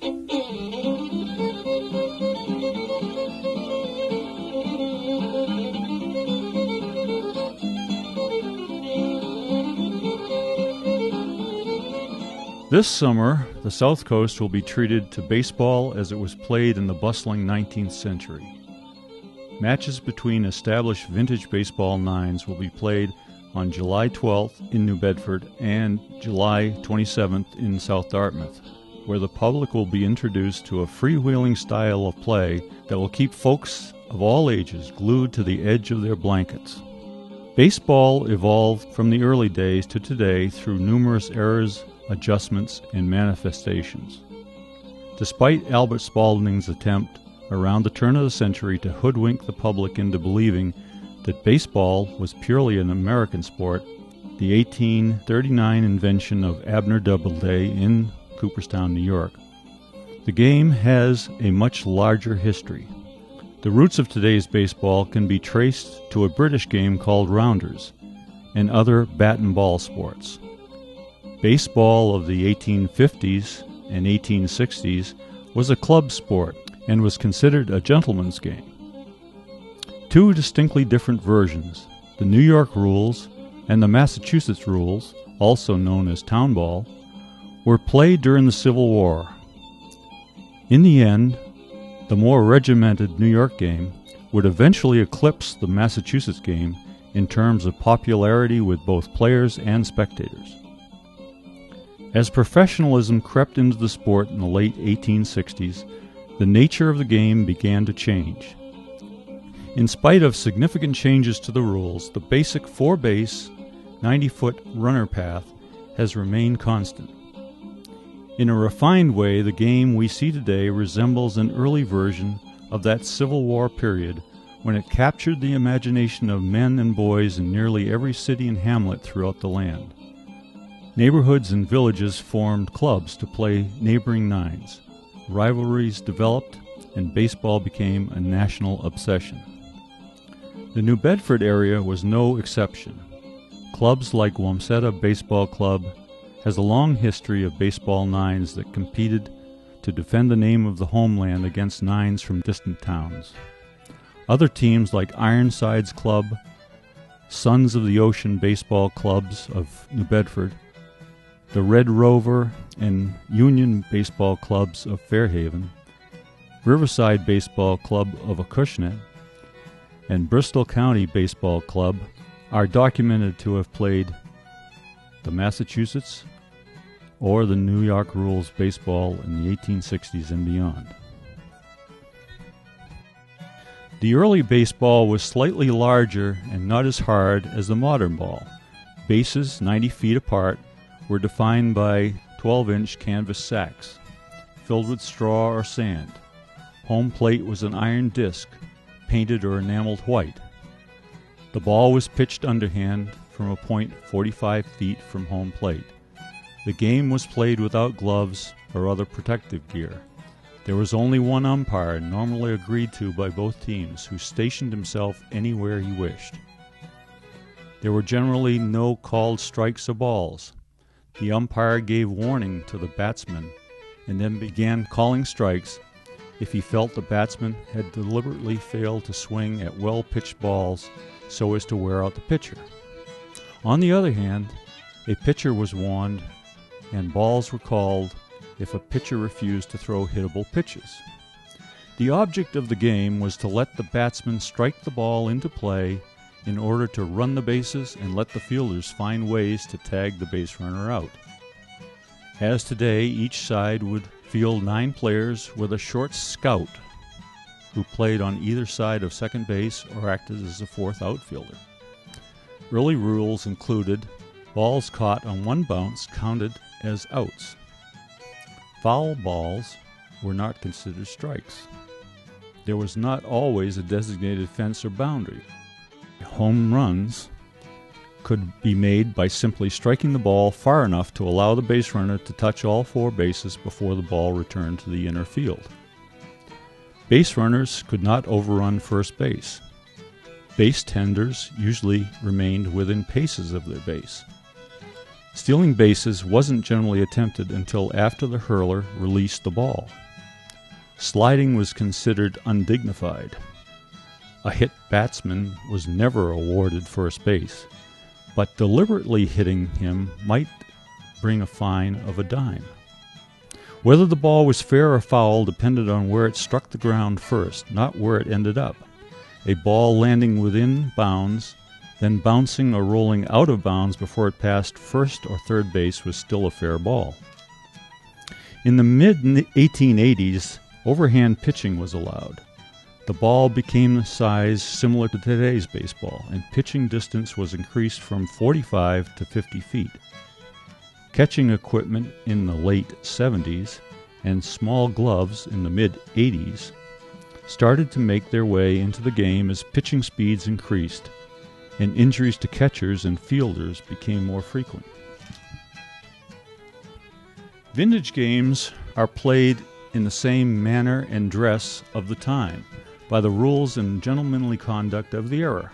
This summer, the South Coast will be treated to baseball as it was played in the bustling 19th century. Matches between established vintage baseball nines will be played on July 12th in New Bedford and July 27th in South Dartmouth, where the public will be introduced to a freewheeling style of play that will keep folks of all ages glued to the edge of their blankets. Baseball evolved from the early days to today through numerous eras, adjustments, and manifestations. Despite Albert Spalding's attempt around the turn of the century to hoodwink the public into believing that baseball was purely an American sport, the 1839 invention of Abner Doubleday in Cooperstown, New York, the game has a much larger history. The roots of today's baseball can be traced to a British game called rounders and other bat and ball sports. Baseball of the 1850s and 1860s was a club sport and was considered a gentleman's game. Two distinctly different versions, the New York rules and the Massachusetts rules, also known as town ball, were played during the Civil War. In the end, the more regimented New York game would eventually eclipse the Massachusetts game in terms of popularity with both players and spectators. As professionalism crept into the sport in the late 1860s, the nature of the game began to change. In spite of significant changes to the rules, the basic four-base, 90-foot runner path has remained constant. In a refined way, the game we see today resembles an early version of that Civil War period when it captured the imagination of men and boys in nearly every city and hamlet throughout the land. Neighborhoods and villages formed clubs to play neighboring nines. Rivalries developed, and baseball became a national obsession. The New Bedford area was no exception. Clubs like Wamsutta Baseball Club has a long history of baseball nines that competed to defend the name of the homeland against nines from distant towns. Other teams like Ironsides Club, Sons of the Ocean Baseball Clubs of New Bedford, the Red Rover and Union Baseball Clubs of Fairhaven, Riverside Baseball Club of Acushnet, and Bristol County Baseball Club are documented to have played the Massachusetts or the New York rules baseball in the 1860s and beyond. The early baseball was slightly larger and not as hard as the modern ball. Bases 90 feet apart were defined by 12-inch canvas sacks, filled with straw or sand. Home plate was an iron disc, painted or enameled white. The ball was pitched underhand from a point 45 feet from home plate. The game was played without gloves or other protective gear. There was only one umpire, normally agreed to by both teams, who stationed himself anywhere he wished. There were generally no called strikes or balls. The umpire gave warning to the batsman and then began calling strikes if he felt the batsman had deliberately failed to swing at well-pitched balls so as to wear out the pitcher. On the other hand, a pitcher was warned and balls were called if a pitcher refused to throw hittable pitches. The object of the game was to let the batsman strike the ball into play in order to run the bases and let the fielders find ways to tag the base runner out. As today, each side would field 9 players with a short scout who played on either side of second base or acted as a fourth outfielder. Early rules included balls caught on one bounce counted as outs. Foul balls were not considered strikes. There was not always a designated fence or boundary. Home runs could be made by simply striking the ball far enough to allow the base runner to touch all 4 bases before the ball returned to the inner field. Base runners could not overrun first base. Base tenders usually remained within paces of their base. Stealing bases wasn't generally attempted until after the hurler released the ball. Sliding was considered undignified. A hit batsman was never awarded first base, but deliberately hitting him might bring a fine of a dime. Whether the ball was fair or foul depended on where it struck the ground first, not where it ended up. A ball landing within bounds, then bouncing or rolling out of bounds before it passed first or third base was still a fair ball. In the mid-1880s, overhand pitching was allowed. The ball became the size similar to today's baseball, and pitching distance was increased from 45 to 50 feet. Catching equipment in the late 70s and small gloves in the mid-80s started to make their way into the game as pitching speeds increased and injuries to catchers and fielders became more frequent. Vintage games are played in the same manner and dress of the time, by the rules and gentlemanly conduct of the era.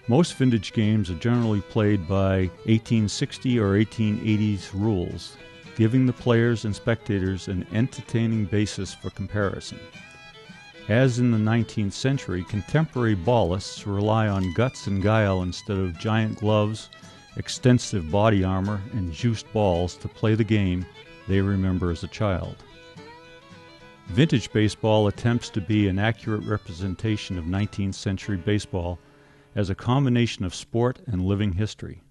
Most vintage games are generally played by 1860 or 1880s rules, giving the players and spectators an entertaining basis for comparison. As in the 19th century, contemporary ballists rely on guts and guile instead of giant gloves, extensive body armor, and juiced balls to play the game they remember as a child. Vintage baseball attempts to be an accurate representation of 19th century baseball as a combination of sport and living history.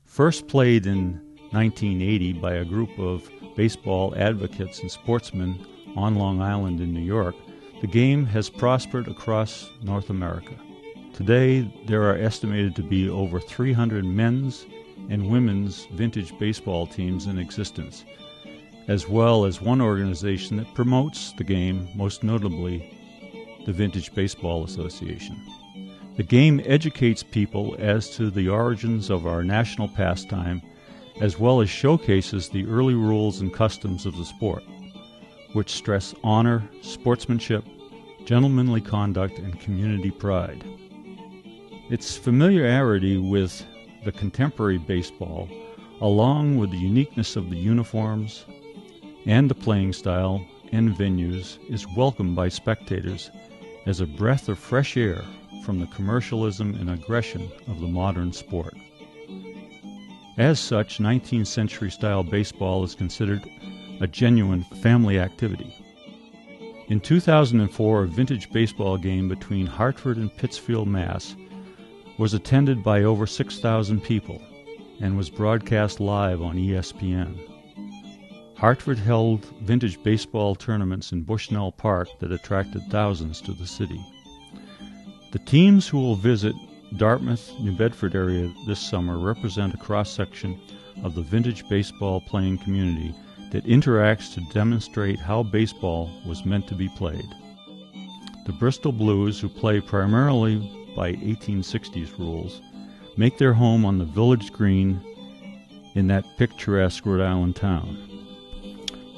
First played in 1980 by a group of baseball advocates and sportsmen on Long Island in New York, the game has prospered across North America. Today, there are estimated to be over 300 men's and women's vintage baseball teams in existence, as well as one organization that promotes the game, most notably the Vintage Baseball Association. The game educates people as to the origins of our national pastime, as well as showcases the early rules and customs of the sport, which stress honor, sportsmanship, gentlemanly conduct, and community pride. Its familiarity with the contemporary baseball, along with the uniqueness of the uniforms and the playing style and venues, is welcomed by spectators as a breath of fresh air from the commercialism and aggression of the modern sport. As such, 19th century style baseball is considered a genuine family activity. In 2004, a vintage baseball game between Hartford and Pittsfield, Mass. was attended by over 6,000 people and was broadcast live on ESPN. Hartford held vintage baseball tournaments in Bushnell Park that attracted thousands to the city. The teams who will visit Dartmouth, New Bedford area this summer represent a cross-section of the vintage baseball playing community that interacts to demonstrate how baseball was meant to be played. The Bristol Blues, who play primarily by 1860s rules, make their home on the village green in that picturesque Rhode Island town.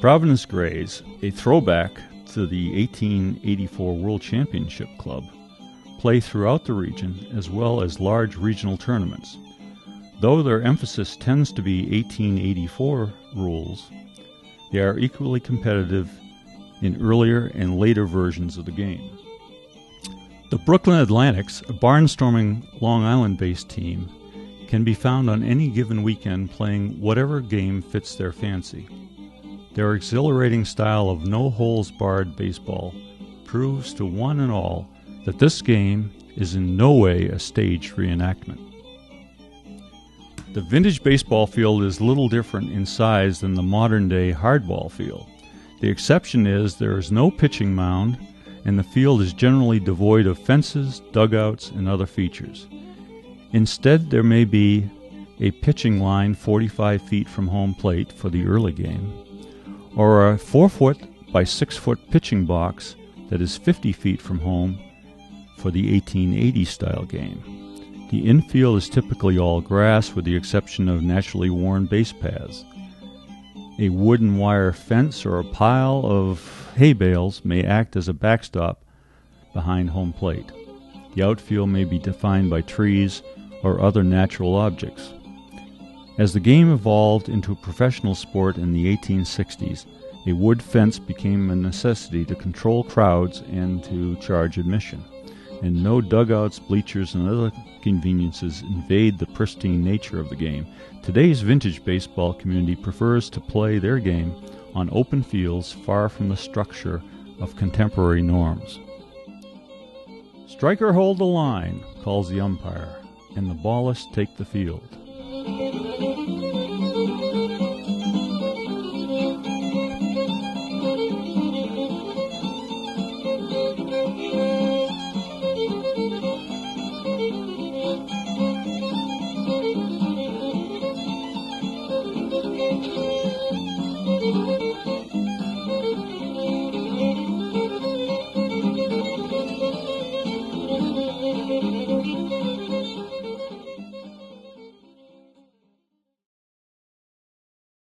Providence Grays, a throwback to the 1884 World Championship Club, play throughout the region as well as large regional tournaments. Though their emphasis tends to be 1884 rules, they are equally competitive in earlier and later versions of the game. The Brooklyn Atlantics, a barnstorming Long Island-based team, can be found on any given weekend playing whatever game fits their fancy. Their exhilarating style of no-holes-barred baseball proves to one and all that this game is in no way a staged reenactment. The vintage baseball field is little different in size than the modern-day hardball field. The exception is there is no pitching mound, and the field is generally devoid of fences, dugouts, and other features. Instead, there may be a pitching line 45 feet from home plate for the early game, or a 4-foot by 6-foot pitching box that is 50 feet from home for the 1880 style game. The infield is typically all grass with the exception of naturally worn base paths. A wooden wire fence or a pile of hay bales may act as a backstop behind home plate. The outfield may be defined by trees or other natural objects. As the game evolved into a professional sport in the 1860s, a wood fence became a necessity to control crowds and to charge admission. And no dugouts, bleachers, and other conveniences invade the pristine nature of the game. Today's vintage baseball community prefers to play their game on open fields far from the structure of contemporary norms. "Striker hold the line," calls the umpire, and the ballists take the field.